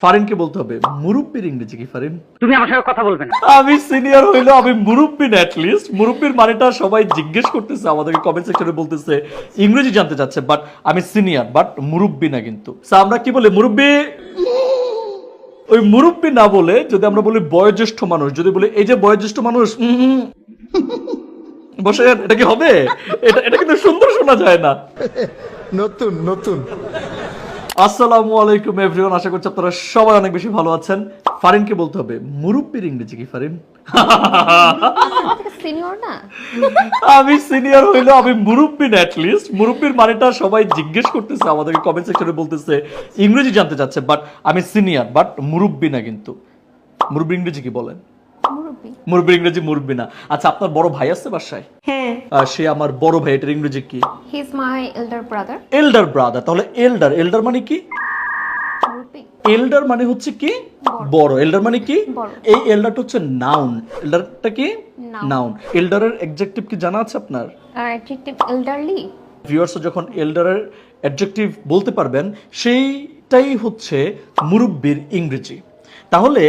ফারিনকে বলতে হবে মুরব্বির ইংরেজি কি ফারিন? তুমি আমার সঙ্গে কথা বলবে না। আমি সিনিয়র হইলো আমি মুরব্বি না, অ্যাটলিস্ট মুরব্বির মানেটা সবাই জিজ্ঞেস করতেছে, আমাদেরকে কমেন্ট সেকশনে বলতেছে, ইংরেজি জানতে চাচ্ছে, বাট আমি সিনিয়র বাট মুরব্বি না কিন্তু। So, আমরা কি বলি মুরব্বি? ওই মুরব্বি না বলে যদি আমরা বলি বয়োজ্যেষ্ঠ মানুষ, যদি বলি এই যে বয়োজ্যেষ্ঠ মানুষ বসে, এটা কি হবে? এটা কিন্তু সুন্দর শোনা যায় না। নতুন নতুন আসসালামু আলাইকুম এভরিওয়ান, আশা করছি আপনারা সবাই অনেক বেশি ভালো আছেন। ফারিনকে বলতে হবে মুরব্বির ইংরেজি কি ফারিন? সিনিয়র না, আমি সিনিয়র হইলো আমি মুরব্বি না, অ্যাটলিস্ট মুরব্বির মানেটা সবাই জিজ্ঞেস করতেছে, আমাদেরকে কমেন্ট সেকশনে বলতেছে, ইংরেজি জানতে চাচ্ছে, বাট আমি সিনিয়র বাট মুরব্বি না কিন্তু। মুরব্বি ইংরেজি কি বলেন? মুরব্বি। মুরব্বির ইংরেজি মুরব্বি না। আচ্ছা, আপনার বড় ভাই আছে বাসায়? হ্যাঁ। সে আমার বড় ভাই, এটার ইংরেজি কি? He is my elder brother. Elder brother. তাহলে এল্ডার মানে কি? মুরব্বি। এল্ডার মানে হচ্ছে কি? বড়। এল্ডার মানে কি? বড়। এই এল্ডারটা হচ্ছে নাউন। এল্ডারটা কি? Noun. নাউন। এল্ডারের অ্যাডজেক্টিভ কি জানা আছে আপনার? Adjective elderly. ভিউয়ার্স যখন এল্ডারের অ্যাডজেক্টিভ বলতে পারবেন, সেইটাই হচ্ছে মুরব্বির ইংরেজি। তাহলে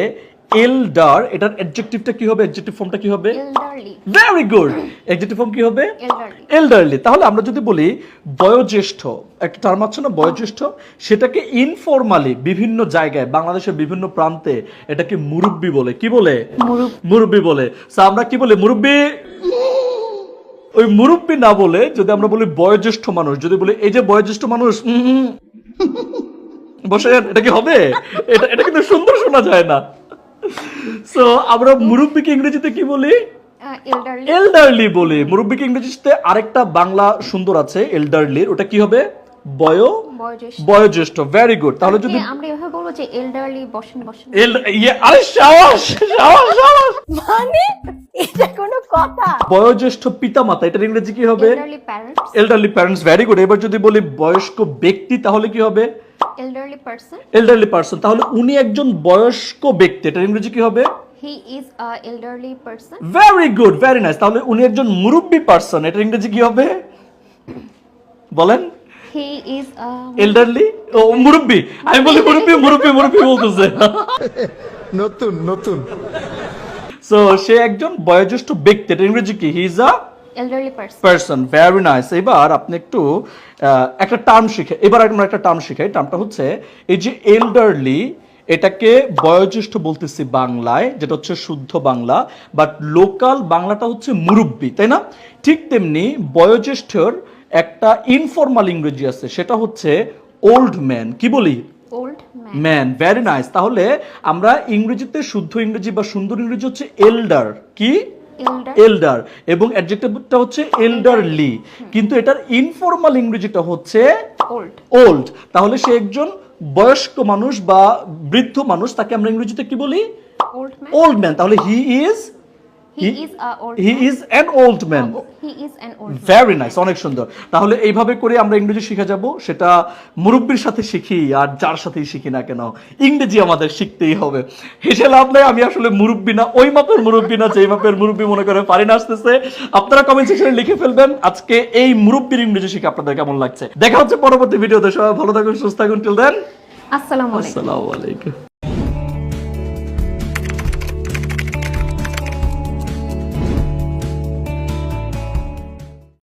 এল্ডার, এটার অ্যাডজেক্টিভটা কি হবে? অ্যাডজেক্টিভ ফর্মটা কি হবে? Elderly. Very good. Adjective form কি হবে? এল্ডারলি। এল্ডারলি। তাহলে আমরা যদি বলি বয়োজ্যেষ্ঠ, একটা টার্ম আছে না বয়োজ্যেষ্ঠ, সেটাকে ইনফরমালি বিভিন্ন জায়গায় বাংলাদেশের বিভিন্ন প্রান্তে এটাকে মুরব্বি বলে। কি বলে? মুরব্বি বলে। So, আমরা কি বলি মুরব্বি? ওই মুরব্বি না বলে যদি আমরা বলি বয়োজ্যেষ্ঠ মানুষ, যদি বলি এই যে বয়োজ্যেষ্ঠ মানুষ বসে, এটা কি হবে? এটা কিন্তু সুন্দর শোনা যায় না। সো আমরা মুরব্বিকে ইংরেজিতে কি বলি? এল্ডারলি। এল্ডারলি বলি। মুরব্বিকে ইংরেজিতে আরেকটা বাংলা সুন্দর আছে এল্ডারলির, ওটা কি হবে? বয়োজ্যেষ্ঠ। বয়োজ্যেষ্ঠ। Very good. তাহলে যদি আমরা এভাবে বলবো যে এল্ডারলি বসেন। আরে সাবাস সাবাস সাবাস। মানে এটা কোনো কথা? বয়োজ্যেষ্ঠ পিতামাতা, এটার ইংরেজি কি হবে? Elderly parents. Elderly parents. Very good. এবার যদি বলি বয়স্ক ব্যক্তি, তাহলে কি হবে? Elderly person. Elderly person. তাহলে উনি একজন বয়স্ক ব্যক্তি, এটার ইংরেজি কি হবে? He is a elderly person. Very good, very nice. তাহলে উনি একজন মুরব্বি পারসন, এটার ইংরেজি কি হবে বলেন? He is a elderly. ও মুরব্বি। আমি বলি মুরব্বি মুরব্বি মুরব্বি বলতেছে। নতুন নতুন সো সে একজন বয়োজ্যেষ্ঠ ব্যক্তি, এটার ইংরেজি কি? He is a elderly person. Person. Very nice. এবার আপনি একটু একটা টার্ম শিখে, এবার আমরা একটা টার্ম শিখাই। টার্মটা হচ্ছে এই যে এল্ডারলি, এটাকে বয়োজ্যেষ্ঠ বলতেছি বাংলায়, যেটা হচ্ছে শুদ্ধ বাংলা, বাট লোকাল বাংলাটা হচ্ছে মুরব্বি, তাই না? ঠিক তেমনি বয়োজ্যেষ্ঠর একটা ইনফরমাল ইংরেজি আছে, সেটা হচ্ছে ওল্ড ম্যান। কি বলি? Old man. Man. Very nice. তাহলে আমরা ইংরেজিতে শুদ্ধ ইংরেজি বা সুন্দর ইংরেজি হচ্ছে এল্ডার। কি? এল্ডার। এল্ডার। এবং অ্যাডজেক্টিভটা হচ্ছে এল্ডারলি, কিন্তু এটার ইনফরমাল ইংরেজিটা হচ্ছে ওল্ড। ওল্ড। তাহলে সে একজন বয়স্ক মানুষ বা বৃদ্ধ মানুষ, তাকে আমরা ইংরেজিতে কি বলি? Old man. Old man. তাহলে he is an old man. He is an old. Very nice. অনেক সুন্দর। তাহলে এইভাবে করে আমরা ইংরেজি শিখে যাব, সেটা মুরব্বির সাথে শিখি আর যার সাথেই শিখি না কেন, ইংরেজি আমাদের শিখতেই হবে। হেসে লাভ নাই, আমি আসলে মুরব্বি না, ওই মাপের মুরব্বি না, যেই মাপের মুরব্বি মনে করে ফারিন আসতেছে। আপনারা কমেন্ট সেকশনে লিখে ফেলবেন আজকে এই মুরব্বির ইংরেজি শিখে আপনাদের কেমন লাগছে। দেখা হচ্ছে পরবর্তী ভিডিওতে। সবাই ভালো থাকুন, সুস্থ থাকুন। টিল দেন আসসালামু আলাইকুম। আসসালামু আলাইকুম।